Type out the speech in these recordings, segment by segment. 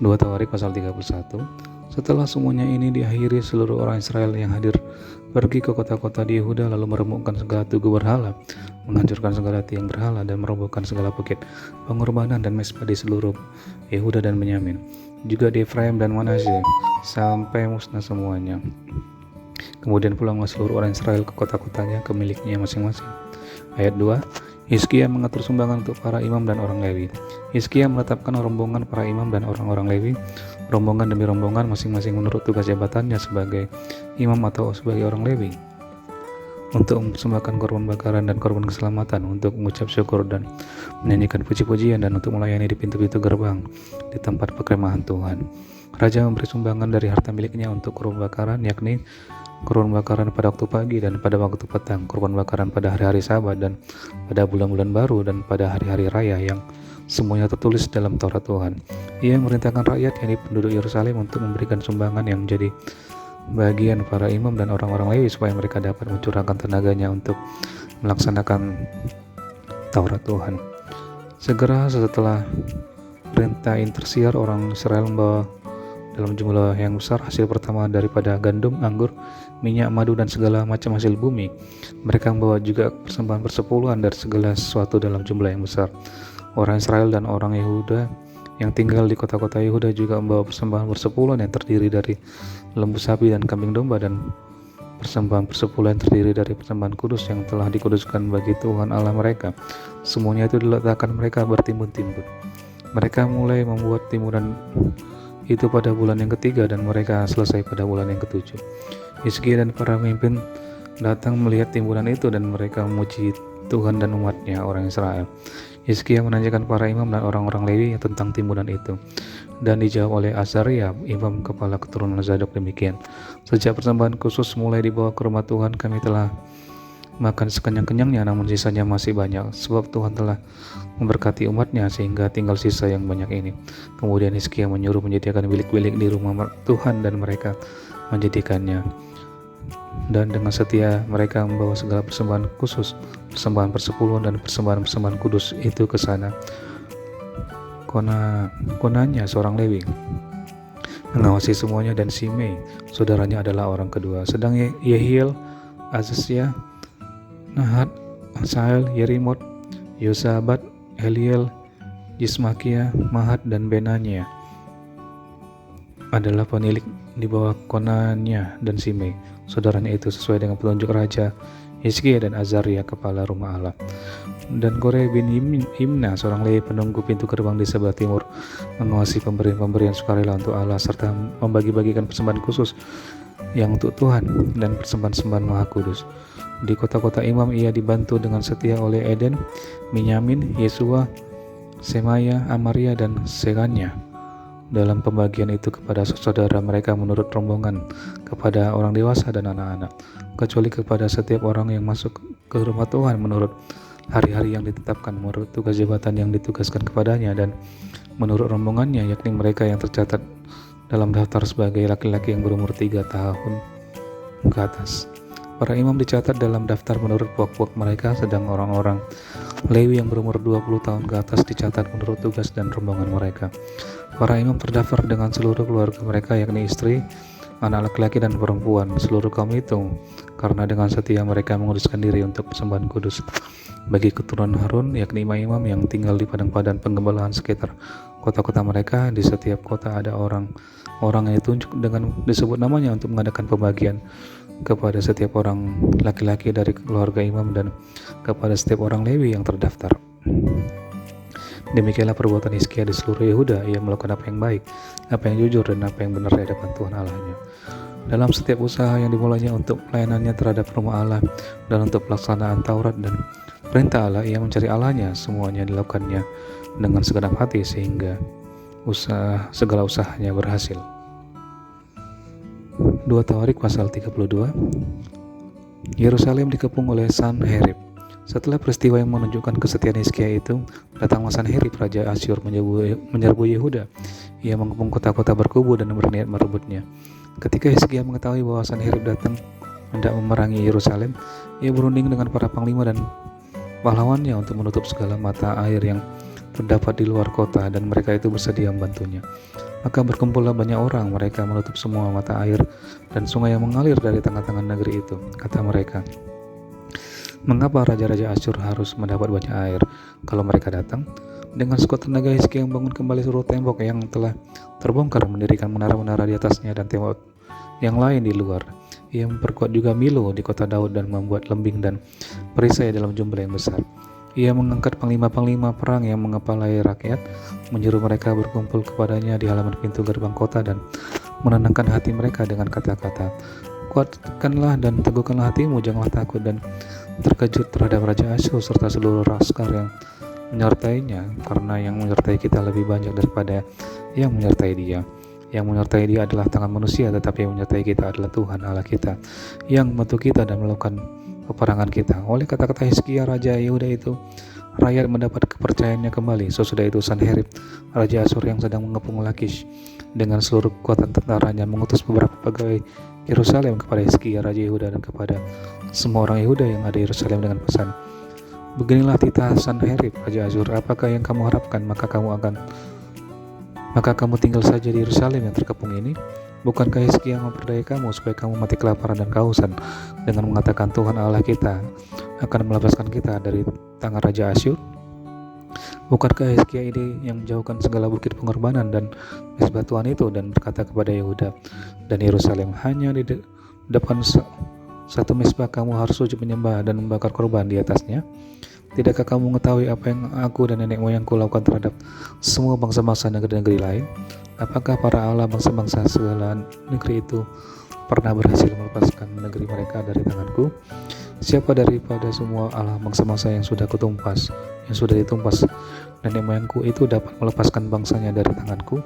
2 Tawarik pasal 31. Setelah semuanya ini diakhiri, seluruh orang Israel yang hadir pergi ke kota-kota di Yehuda lalu meremukkan segala tugu berhala, menghancurkan segala tiang berhala, dan merobohkan segala bukit pengorbanan dan mezbah di seluruh Yehuda dan Benyamin, juga di Efraim dan Manasye, sampai musnah semuanya. Kemudian pulanglah seluruh orang Israel ke kota-kotanya, ke miliknya masing-masing. Ayat 2. Hizkia mengatur sumbangan untuk para imam dan orang Lewi. Hizkia menetapkan rombongan para imam dan orang-orang Lewi, rombongan demi rombongan masing-masing menurut tugas jabatannya sebagai imam atau sebagai orang Lewi, untuk mempersembahkan korban bakaran dan korban keselamatan, untuk mengucap syukur dan menyanyikan puji-pujian, dan untuk melayani di pintu-pintu gerbang di tempat perkemahan Tuhan. Raja memberi sumbangan dari harta miliknya untuk korban bakaran, yakni korban bakaran pada waktu pagi dan pada waktu petang, korban bakaran pada hari-hari Sabat dan pada bulan-bulan baru dan pada hari-hari raya yang semuanya tertulis dalam Taurat Tuhan. Ia memerintahkan rakyat, yakni penduduk Yerusalem, untuk memberikan sumbangan yang menjadi bagian para imam dan orang-orang Lewi supaya mereka dapat mencurahkan tenaganya untuk melaksanakan Taurat Tuhan. Segera setelah perintah intersiar, orang Israel membawa dalam jumlah yang besar hasil pertama daripada gandum, anggur, minyak, madu, dan segala macam hasil bumi. Mereka membawa juga persembahan persepuluhan dari segala sesuatu dalam jumlah yang besar. Orang Israel dan orang Yehuda yang tinggal di kota-kota Yehuda juga membawa persembahan persepuluhan yang terdiri dari lembu sapi dan kambing domba, dan persembahan persepuluhan terdiri dari persembahan kudus yang telah dikuduskan bagi Tuhan Allah mereka. Semuanya itu diletakkan mereka bertimbun-timbun. Mereka mulai membuat timbunan itu pada bulan yang ketiga, dan mereka selesai pada bulan yang ketujuh. Hizkia dan para pemimpin datang melihat timbunan itu, dan mereka memuji Tuhan dan umatnya orang Israel. Hizkia menanyakan para imam dan orang-orang Lewi tentang timbunan itu, dan dijawab oleh Azaria, imam kepala keturunan Zadok, demikian: sejak persembahan khusus mulai dibawa ke rumah Tuhan, kami telah makan sekenyang-kenyangnya, namun sisanya masih banyak, sebab Tuhan telah memberkati umatnya sehingga tinggal sisa yang banyak ini. Kemudian Hizkia menyuruh menyediakan bilik-bilik di rumah Tuhan, dan mereka menjadikannya. Dan dengan setia mereka membawa segala persembahan khusus, persembahan persepuluhan dan persembahan-persembahan kudus itu ke sana. Konanya seorang Lewi mengawasi semuanya, dan Simei saudaranya adalah orang kedua. Sedang Yehiel, Azaziah, Nahat, Asael, Yerimot, Yosabat, Eliel, Yismakia, Mahat, dan Benanya adalah penilik di bawah Konanya dan Simei saudaranya itu, sesuai dengan petunjuk Raja Hizkia dan Azaria kepala rumah Allah. Dan Kore bin Imna seorang Lewi penunggu pintu gerbang di sebelah timur mengawasi pemberian-pemberian sukarela untuk Allah, serta membagi-bagikan persembahan khusus yang untuk Tuhan dan persembahan-persembahan maha kudus. Di kota-kota imam ia dibantu dengan setia oleh Eden, Minyamin, Yesua, Semaya, Amaria, dan Sekanya dalam pembagian itu kepada saudara mereka menurut rombongan, kepada orang dewasa dan anak-anak, kecuali kepada setiap orang yang masuk ke rumah Tuhan menurut hari-hari yang ditetapkan, menurut tugas jabatan yang ditugaskan kepadanya, dan menurut rombongannya, yakni mereka yang tercatat dalam daftar sebagai laki-laki yang berumur 3 tahun ke atas. Para imam dicatat dalam daftar menurut puak-puak mereka, sedang orang-orang Lewi yang berumur 20 tahun ke atas dicatat menurut tugas dan rombongan mereka. Para imam terdaftar dengan seluruh keluarga mereka, yakni istri, anak laki-laki dan perempuan, seluruh kaum itu, karena dengan setia mereka menguduskan diri untuk persembahan kudus bagi keturunan Harun, yakni imam-imam yang tinggal di padang-padang penggembalaan sekitar kota-kota mereka. Di setiap kota ada orang yang ditunjuk dengan disebut namanya untuk mengadakan pembagian kepada setiap orang laki-laki dari keluarga imam dan kepada setiap orang Lewi yang terdaftar. Demikianlah perbuatan Hizkia di seluruh Yehuda. Ia melakukan apa yang baik, apa yang jujur, dan apa yang benar di hadapan Tuhan Allahnya. Dalam setiap usaha yang dimulainya untuk pelayanannya terhadap rumah Allah dan untuk pelaksanaan Taurat dan perintah Allah, ia mencari Allahnya. Semuanya dilakukannya dengan segenap hati sehingga segala usahanya berhasil. 2 Tawarik pasal 32. Yerusalem dikepung oleh Sanherib. Setelah peristiwa yang menunjukkan kesetiaan Hizkia itu, datanglah Sanherib raja Asyur menyerbu Yehuda. Ia mengepung kota-kota berkubu dan berniat merebutnya. Ketika Hizkia mengetahui bahwa Sanherib datang hendak memerangi Yerusalem, ia berunding dengan para panglima dan pahlawannya untuk menutup segala mata air yang terdapat di luar kota, dan mereka itu bersedia membantunya. Maka berkumpullah banyak orang, mereka menutup semua mata air dan sungai yang mengalir dari tengah-tengah negeri itu. Kata mereka, mengapa raja-raja Asyur harus mendapat banyak air? Kalau mereka datang, dengan sekuat tenaga Hizkia membangun kembali seluruh tembok yang telah terbongkar, mendirikan menara-menara di atasnya dan tembok yang lain di luar. Ia memperkuat juga Milo di kota Daud dan membuat lembing dan perisai dalam jumlah yang besar. Ia mengangkat panglima-panglima perang yang mengepalai rakyat, menyuruh mereka berkumpul kepadanya di halaman pintu gerbang kota dan menenangkan hati mereka dengan kata-kata, kuatkanlah dan teguhkanlah hatimu, janganlah takut dan terkejut terhadap Raja Asyur serta seluruh laskar yang menyertainya, karena yang menyertai kita lebih banyak daripada yang menyertai dia. Yang menyertai dia adalah tangan manusia, tetapi yang menyertai kita adalah Tuhan Allah kita, yang membantu kita dan melakukan peperangan kita. Oleh kata-kata Hizkia Raja Yehuda itu, rakyat mendapat kepercayaannya kembali. Sesudah itu Sanherib, Raja Asyur yang sedang mengepung Lakish dengan seluruh kekuatan tentaranya, mengutus beberapa pegawai Yerusalem kepada Hizkia Raja Yehuda dan kepada semua orang Yehuda yang ada di Yerusalem dengan pesan, beginilah titah Sanherib Raja Asyur, apakah yang kamu harapkan, maka kamu tinggal saja di Yerusalem yang terkepung ini. Bukankah Hizkia memperdaya kamu supaya kamu mati kelaparan dan kehausan dengan mengatakan Tuhan Allah kita akan melepaskan kita dari tangan Raja Asyur? Bukankah Hizkia ini yang menjauhkan segala bukit pengorbanan dan mesbah Tuhan itu dan berkata kepada Yehuda dan Yerusalem, hanya di depan satu mesbah kamu harus sujud menyembah dan membakar korban di atasnya? Tidakkah kamu mengetahui apa yang aku dan nenek moyangku lakukan terhadap semua bangsa-bangsa negeri-negeri lain? Apakah para Allah bangsa-bangsa segala negeri itu pernah berhasil melepaskan negeri mereka dari tanganku? Siapa daripada semua Allah bangsa-bangsa yang sudah ditumpas nenek moyangku itu dapat melepaskan bangsanya dari tanganku?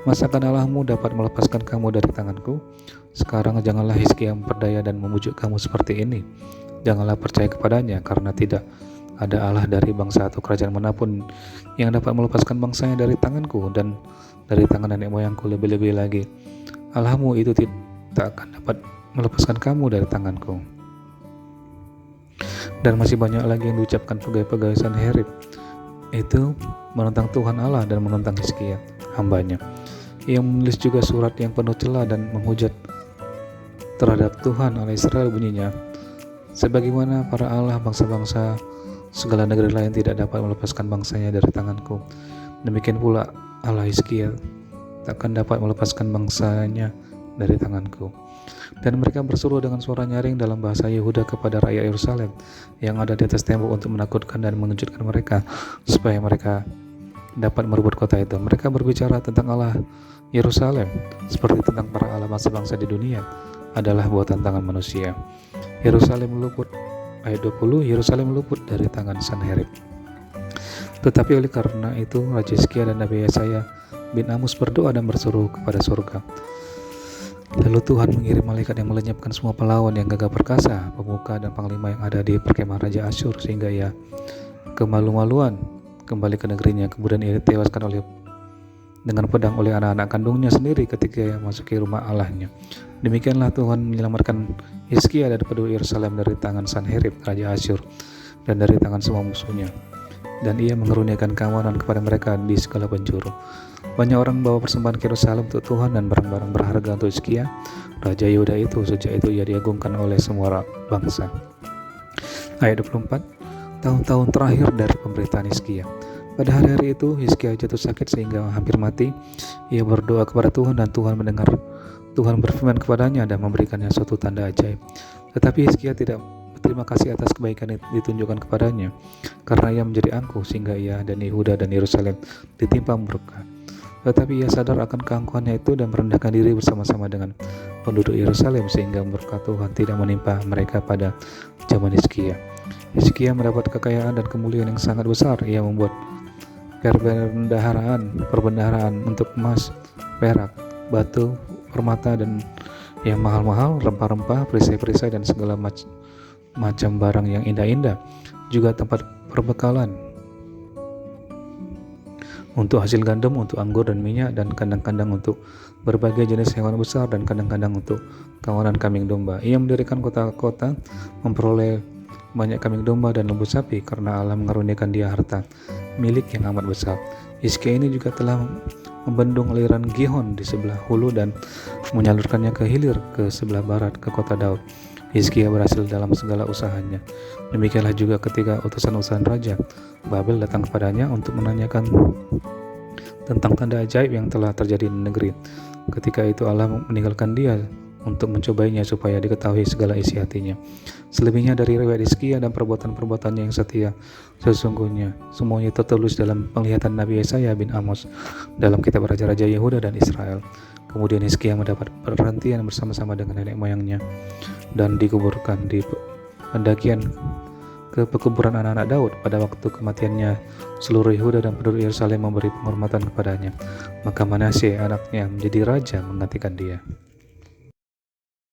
Masakan Allahmu dapat melepaskan kamu dari tanganku? Sekarang janganlah Hizkia memperdaya dan memujuk kamu seperti ini. Janganlah percaya kepadanya, karena tidak ada Allah dari bangsa atau kerajaan manapun yang dapat melepaskan bangsanya dari tanganku dan dari tangan nenek moyangku. Lebih-lebih lagi, Allahmu itu tidak akan dapat melepaskan kamu dari tanganku. Dan masih banyak lagi yang diucapkan pegawai-pegawai Sanherib itu menentang Tuhan Allah dan menentang Hizkia hambanya. Ia menulis juga surat yang penuh celah dan menghujat terhadap Tuhan Allah Israel, bunyinya, sebagaimana para Allah bangsa-bangsa segala negeri lain tidak dapat melepaskan bangsanya dari tanganku, demikian pula Allah Hizkia takkan dapat melepaskan bangsanya dari tanganku. Dan mereka berseru dengan suara nyaring dalam bahasa Yehuda kepada rakyat Yerusalem yang ada di atas tembok untuk menakutkan dan mengejutkan mereka supaya mereka dapat merebut kota itu. Mereka berbicara tentang Allah Yerusalem seperti tentang para Allah bangsa-bangsa di dunia adalah buatan tangan manusia. Yerusalem luput, ayat 20, Yerusalem luput dari tangan Sanherib. Tetapi oleh karena itu Raja Hizkia dan Nabi Yesaya bin Amoz berdoa dan berseru kepada surga. Lalu Tuhan mengirim malaikat yang melenyapkan semua pahlawan yang gagah perkasa, pemuka dan panglima yang ada di perkemahan Raja Asyur, sehingga ia kemalu-maluan kembali ke negerinya. Kemudian ia ditewaskan dengan pedang oleh anak-anak kandungnya sendiri ketika ia masuki rumah Allahnya. Demikianlah Tuhan menyelamatkan Hizkia dan penduduk Yerusalem dari tangan Sanherib Raja Asyur dan dari tangan semua musuhnya. Dan ia mengeruniakan keamanan kepada mereka di segala penjuru. Banyak orang membawa persembahan ke Yerusalem untuk Tuhan dan barang-barang berharga untuk Hizkia Raja Yehuda itu. Sejak itu ia diagungkan oleh semua bangsa. Ayat 24, tahun-tahun terakhir dari pemerintahan Hizkia. Pada hari-hari itu Hizkia jatuh sakit sehingga hampir mati. Ia berdoa kepada Tuhan dan Tuhan mendengar. Tuhan berfirman kepadanya dan memberikannya suatu tanda ajaib. Tetapi Hizkia tidak berterima kasih atas kebaikan yang ditunjukkan kepadanya, karena ia menjadi angkuh sehingga ia dan Yehuda dan Yerusalem ditimpa murka. Tetapi ia sadar akan keangkuhannya itu dan merendahkan diri bersama-sama dengan penduduk Yerusalem sehingga murka Tuhan tidak menimpa mereka pada zaman Hizkia. Hizkia mendapat kekayaan dan kemuliaan yang sangat besar. Ia membuat perbendaharaan untuk emas, perak, batu, permata dan yang mahal-mahal, rempah-rempah, perisai-perisai dan segala macam barang yang indah-indah, juga tempat perbekalan untuk hasil gandum, untuk anggur dan minyak, dan kandang-kandang untuk berbagai jenis hewan besar, dan kandang-kandang untuk kawanan kambing domba. Ia mendirikan kota-kota, memperoleh banyak kambing domba dan lembu sapi, karena Allah mengaruniakan dia harta milik yang amat besar. Hizkia ini juga telah membendung aliran Gihon di sebelah hulu dan menyalurkannya ke hilir ke sebelah barat ke kota Daud. Hizkia berhasil dalam segala usahanya. Demikianlah juga ketika utusan-utusan raja Babel datang kepadanya untuk menanyakan tentang tanda ajaib yang telah terjadi di negeri. Ketika itu Allah meninggalkan dia untuk mencobainya supaya diketahui segala isi hatinya. Selebihnya dari riwayat Hizkia dan perbuatan-perbuatannya yang setia, sesungguhnya semuanya tertulis dalam penglihatan Nabi Yesaya bin Amos dalam kitab Raja-Raja Yehuda dan Israel. Kemudian Hizkia mendapat perhentian bersama-sama dengan nenek moyangnya dan dikuburkan di pendakian ke pekuburan anak-anak Daud. Pada waktu kematiannya, seluruh Yehuda dan penduduk Yerusalem memberi penghormatan kepadanya. Maka Manasye anaknya menjadi raja menggantikan dia.